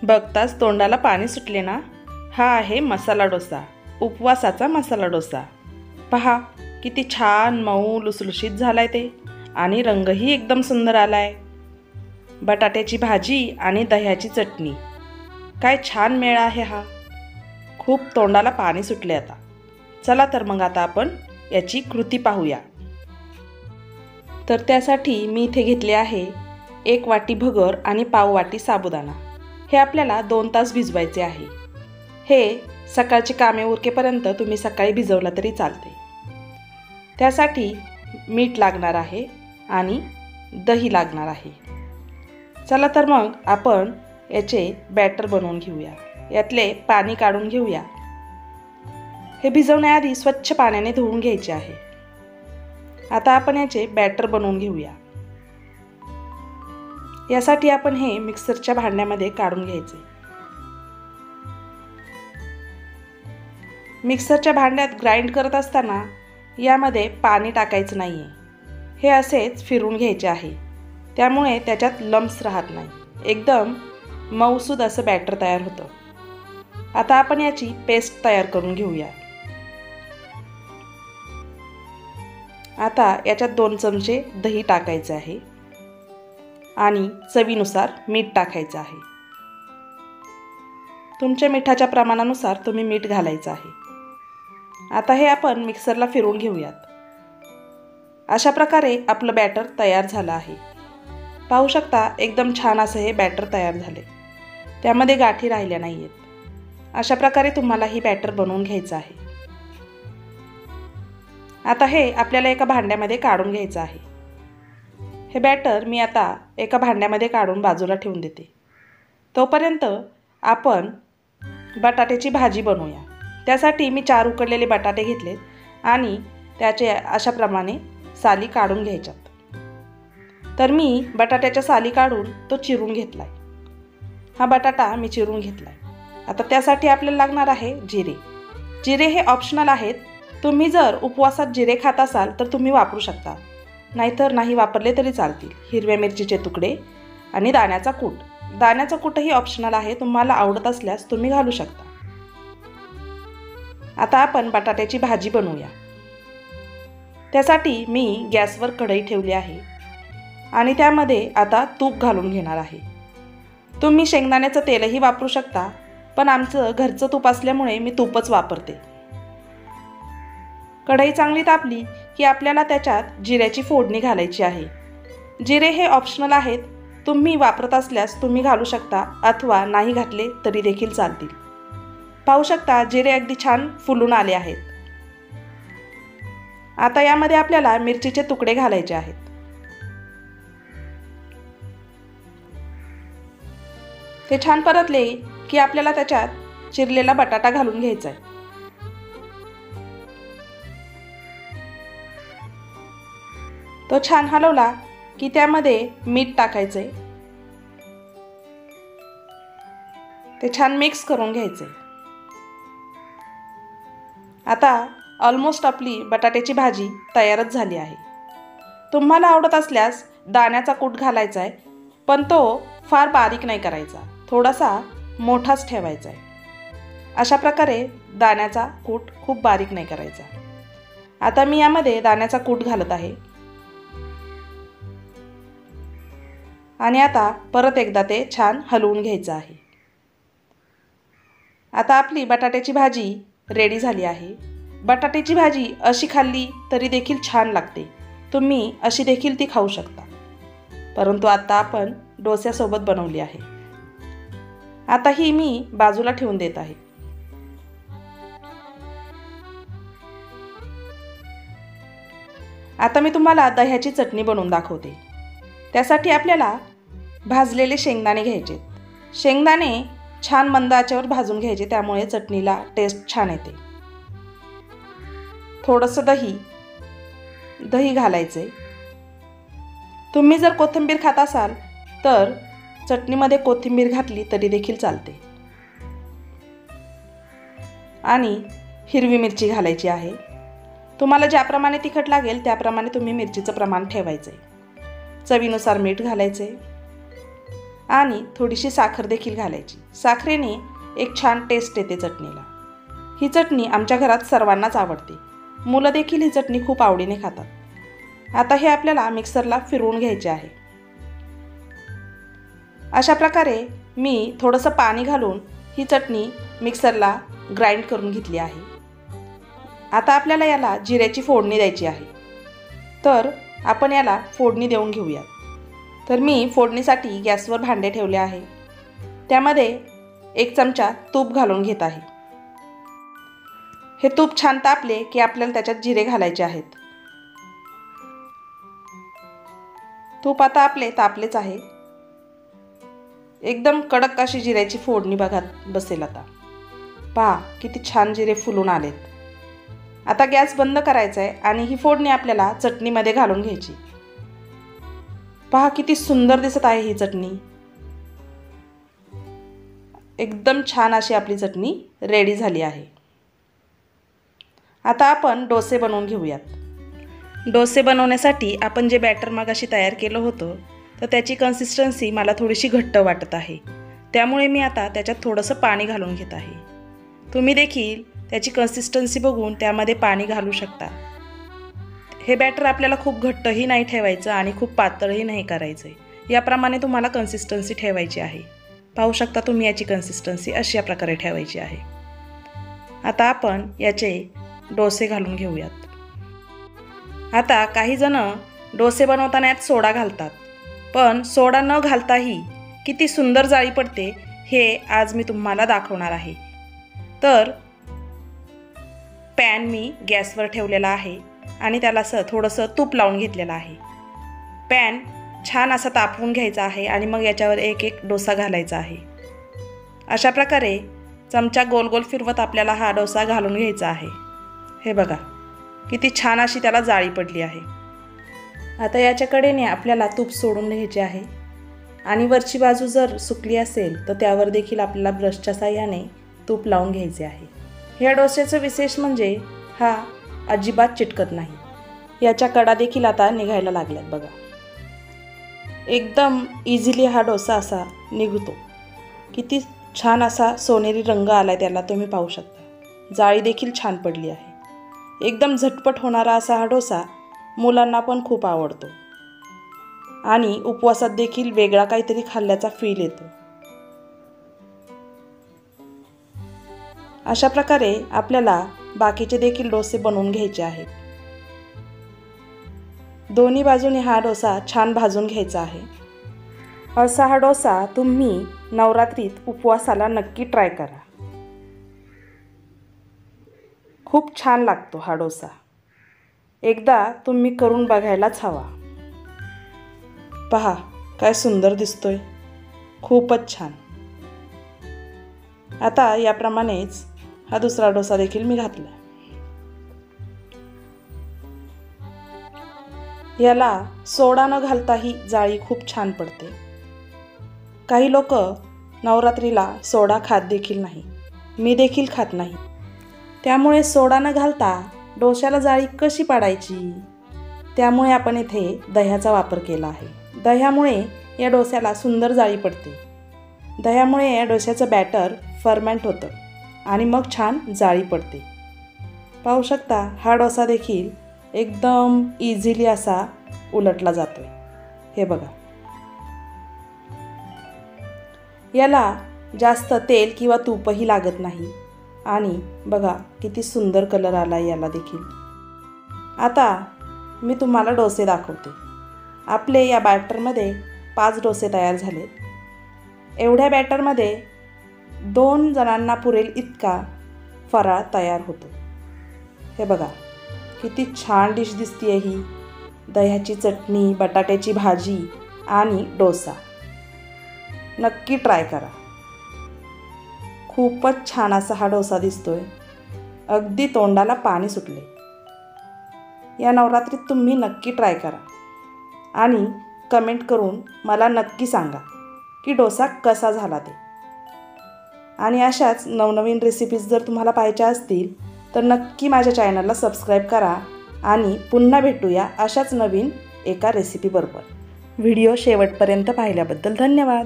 बघताच तोंडाला पाणी सुटले ना. हा आहे मसाला डोसा, उपवासाचा मसाला डोसा. पहा किती छान मऊ लुसलुशीत झालाय ते, आणि रंगही एकदम सुंदर आलाय. बटाट्याची भाजी आणि दह्याची चटणी, काय छान मेळ आहे हा. खूप तोंडाला पाणी सुटले आता. चला तर मग आता आपण याची कृती पाहूया. तर त्यासाठी मी इथे घेतले आहे 1 वाटी भगर आणि पाव वाटी साबुदाणा. हे आपल्याला 2 तास भिजवायचे आहे. हे सकाळची कामे उरकेपर्यंत तुम्ही सकाळी भिजवला तरी चालते. त्यासाठी मीठ लागणार आहे आणि दही लागणार आहे. चला तर मग आपण याचे बॅटर बनवून घेऊया. यातले पाणी काढून घेऊया. हे भिजवण्याआधी स्वच्छ पाण्याने धुवून घ्यायचे आहे. आता आपण याचे बॅटर बनवून घेऊया. यासाठी आपण हे मिक्सरच्या भांड्यामध्ये काढून घ्यायचे. मिक्सरच्या भांड्यात ग्राइंड करत असताना यामध्ये पाणी टाकायचं नाही आहे. हे असेच फिरून घ्यायचे आहे. त्यामुळे त्याच्यात लम्प्स राहत नाही. एकदम मऊसूद असं बॅटर तयार होतं. आता आपण याची पेस्ट तयार करून घेऊया. आता याच्यात 2 चमचे दही टाकायचे आहे आणि चवीनुसार मीठ टाकायचं आहे. तुमच्या मिठाच्या प्रमाणानुसार तुम्ही मीठ घालायचं आहे. आता हे आपण मिक्सरला फिरवून घेऊयात. अशा प्रकारे आपलं बॅटर तयार झालं आहे. पाहू शकता एकदम छान असं हे बॅटर तयार झाले. त्यामध्ये गाठी राहिल्या नाही आहेत. अशा प्रकारे तुम्हाला ही बॅटर बनवून घ्यायचं आहे. आता हे आपल्याला एका भांड्यामध्ये काढून घ्यायचं आहे. हे बॅटर मी आता एका भांड्यामध्ये काढून बाजूला ठेवून देते. तोपर्यंत आपण बटाट्याची भाजी बनवूया. त्यासाठी मी 4 उकडलेले बटाटे घेतलेत आणि त्याचे अशाप्रमाणे साली काढून घ्यायच्यात. तर मी बटाट्याच्या साली काढून तो चिरून घेतलाय. हा बटाटा मी चिरून घेतलाय. आता त्यासाठी आपल्याला लागणार आहे जिरे. जिरे हे ऑप्शनल आहेत. तुम्ही जर उपवासात जिरे खात असाल तर तुम्ही वापरू शकता, नाहीतर नाही वापरले तरी चालतील. हिरव्या मिरचीचे तुकडे आणि दाण्याचा कूट. दाण्याचा कूटही ऑप्शनल आहे. तुम्हाला आवडत असल्यास तुम्ही घालू शकता. आता आपण बटाट्याची भाजी बनवूया. त्यासाठी मी गॅसवर कढई ठेवली आहे आणि त्यामध्ये आता तूप घालून घेणार आहे. तुम्ही शेंगदाण्याचं तेलही वापरू शकता, पण आमचं घरचं तूप असल्यामुळे मी तूपच वापरते. कढई चांगली तापली की आपल्याला त्याच्यात जिऱ्याची फोडणी घालायची आहे. जिरे हे ऑप्शनल आहेत. तुम्ही वापरत असल्यास तुम्ही घालू शकता अथवा नाही घातले तरी देखील चालतील. पाहू शकता जिरे अगदी छान फुलून आले आहेत. आता यामध्ये आपल्याला मिरचीचे तुकडे घालायचे आहेत. ते छान परतले की आपल्याला त्याच्यात चिरलेला बटाटा घालून घ्यायचा आहे. तो छान हलवला की त्यामध्ये मीठ टाकायचे. ते छान मिक्स करून घ्यायचे. आता ऑलमोस्ट आपली बटाट्याची भाजी तयारच झाली आहे. तुम्हाला आवडत असल्यास दाण्याचा कूट घालायचा आहे, पण तो फार बारीक नाही करायचा, थोडासा मोठाच ठेवायचा आहे. अशा प्रकारे दाण्याचा कूट खूप बारीक नाही करायचा. आता मी यामध्ये दाण्याचा कूट घालत आहे आणि आता परत एकदा ते छान हलवून घ्यायचं आहे. आता आपली बटाट्याची भाजी रेडी झाली आहे. बटाट्याची भाजी अशी खाल्ली तरी देखील छान लागते. तुम्ही अशी देखील ती खाऊ शकता, परंतु आता आपण डोस्यासोबत बनवली आहे. आता ही मी बाजूला ठेवून देत आहे. आता मी तुम्हाला दह्याची चटणी बनवून दाखवते. त्यासाठी आपल्याला भाजलेले शेंगदाणे घ्यायचे. शेंगदाणे छान मंद आचेवर भाजून घ्यायचे, त्यामुळे चटणीला टेस्ट छान येते. थोडंसं दही घालायचे. तुम्ही जर कोथिंबीर खात असाल तर चटणीमध्ये कोथिंबीर घातली तरी देखील चालते. आणि हिरवी मिरची घालायची आहे. तुम्हाला ज्याप्रमाणे तिखट लागेल त्याप्रमाणे तुम्ही मिरचीचं प्रमाण ठेवायचे. चवीनुसार मीठ घालायचे. आणि थोडीशी साखर देखील घालायची। साखरेने एक छान टेस्ट येते चटणीला। ही चटणी आमच्या घरात सर्वांनाच आवडते। मुलं देखील ही चटणी खूप आवडीने खातात। आता हे आपल्याला मिक्सरला फिरवून घ्यायचे आहे। अशा प्रकारे मी थोडंसं पाणी घालून ही चटणी मिक्सरला ग्राइंड करून घेतली आहे। आता आपल्याला याला जिऱ्याची फोडणी द्यायची आहे। तर आपण याला फोडणी देऊन घेऊयात। तर मी फोडणीसाठी गॅसवर भांडे ठेवले आहे। त्यामध्ये 1 चमचा तूप घालून घेत आहे। हे तूप छान तापले की आपल्याला त्याच्यात जिरे घालायचे आहेत। तूप आता आपले तापलेच आहे। एकदम कडक अशी जिऱ्याची फोडणी बघा बसेल। आता पहा किती छान जिरे फुलून आलेत। आता गॅस बंद करायचा आहे आणि ही फोडणी आपल्याला चटणीमध्ये घालून घ्यायची। पहा किती सुंदर दिसत आहे ही चटणी। एकदम छान अशी आपली चटणी रेडी झाली आहे। आता आपण डोसे बनवून घेऊयात। डोसे बनवण्यासाठी आपण जे बॅटर मगाशी तयार केलं होतं तर त्याची कन्सिस्टन्सी मला थोडीशी घट्ट वाटत आहे। त्यामुळे मी आता त्याच्यात थोडंसं पाणी घालून घेत आहे। तुम्ही देखील त्याची कन्सिस्टन्सी बघून त्यामध्ये पाणी घालू शकता। हे बॅटर आपल्याला खूप घट्टही नाही ठेवायचं आणि खूप पातळही नाही करायचं आहे। याप्रमाणे तुम्हाला कन्सिस्टन्सी ठेवायची आहे। पाहू शकता तुम्ही याची कन्सिस्टन्सी अशा प्रकारे ठेवायची आहे। आता आपण याचे डोसे घालून घेऊयात। आता काही जण डोसे बनवताना यात सोडा घालतात, पण सोडा न घालताही किती सुंदर जाळी पडते हे आज मी तुम्हाला दाखवणार आहे। तर पॅन मी गॅसवर ठेवलेला आहे आणि त्याला थोडंसं तूप लावून घेतलेलं आहे। पॅन छान असा तापवून घ्यायचा आहे आणि मग याच्यावर एक एक डोसा घालायचा आहे। अशा प्रकारे चमचा गोल गोल फिरवत आपल्याला हा डोसा घालून घ्यायचा आहे। हे बघा किती छान अशी त्याला जाळी पडली आहे। आता याच्या कडेने आपल्याला तूप सोडून घ्यायचे आहे आणि वरची बाजू जर सुकली असेल तर त्यावर देखील आपल्याला ब्रशच्या साहाय्याने तूप लावून घ्यायचे आहे। या डोस्याचं विशेष म्हणजे हा अजिबात चिटकत नाही। याच्या कडा देखील आता निघायला लागल्यात बघा। एकदम इझिली हा डोसा असा निघतो। किती छान असा सोनेरी रंग आलाय त्याला तुम्ही पाहू शकता। जाळी देखील छान पडली आहे। एकदम झटपट होणारा असा हा डोसा मुलांना पण खूप आवडतो आणि उपवासात देखील वेगळा काहीतरी खाल्ल्याचा फील येतो। अशा प्रकारे आपल्याला बाकीचे देखील डोसे बनवून घ्यायचे आहेत। दोन्ही बाजूने हा डोसा छान भाजून घ्यायचा आहे। असा हा डोसा तुम्ही नवरात्रीत उपवासाला नक्की ट्राय करा। खूप छान लागतो हा डोसा। एकदा तुम्ही करून बघायलाच हवा। पहा काय सुंदर दिसतोय, खूपच छान। आता याप्रमाणेच हा दुसरा डोसा देखील मी घातला। याला सोडा न घालताही जाळी खूप छान पडते। काही लोक नवरात्रीला सोडा खात देखील नाही, मी देखील खात नाही। त्यामुळे सोडा न घालता डोश्याला जाळी कशी पाडायची, त्यामुळे आपण इथे दह्याचा वापर केला आहे। दह्यामुळे या डोस्याला सुंदर जाळी पडते। दह्यामुळे या डोस्याचं बॅटर फर्मेंट होतं आणि मग छान जाळी पडते। पाहू शकता हा डोसा देखील एकदम इझिली असा उलटला जातोय। हे बघा, याला जास्त तेल किंवा तूपही लागत नाही आणि बघा किती सुंदर कलर आला याला देखील। आता मी तुम्हाला डोसे दाखवते। आपले या बॅटरमध्ये 5 डोसे तयार झालेत। एवढ्या बॅटरमध्ये 2 जणांना पुरेल इतका फराळ तयार होतो। हे बघा किती छान डिश दिसतीये ही। दह्याची चटणी, बटाट्याची भाजी आणि डोसा नक्की ट्राय करा। खूपच छान असा हा डोसा दिसतोय। अगदी तोंडाला पाणी सुटले। या नवरात्रीत तुम्ही नक्की ट्राय करा आणि कमेंट करून मला नक्की सांगा की डोसा कसा झाला ते। आणि अशाच नवनवीन रेसिपीज जर तुम्हाला पाहायच्या असतील तर नक्की माझ्या चॅनलला सबस्क्राईब करा आणि पुन्हा भेटूया अशाच नवीन एका रेसिपीबरोबर। व्हिडिओ शेवटपर्यंत पाहिल्याबद्दल धन्यवाद।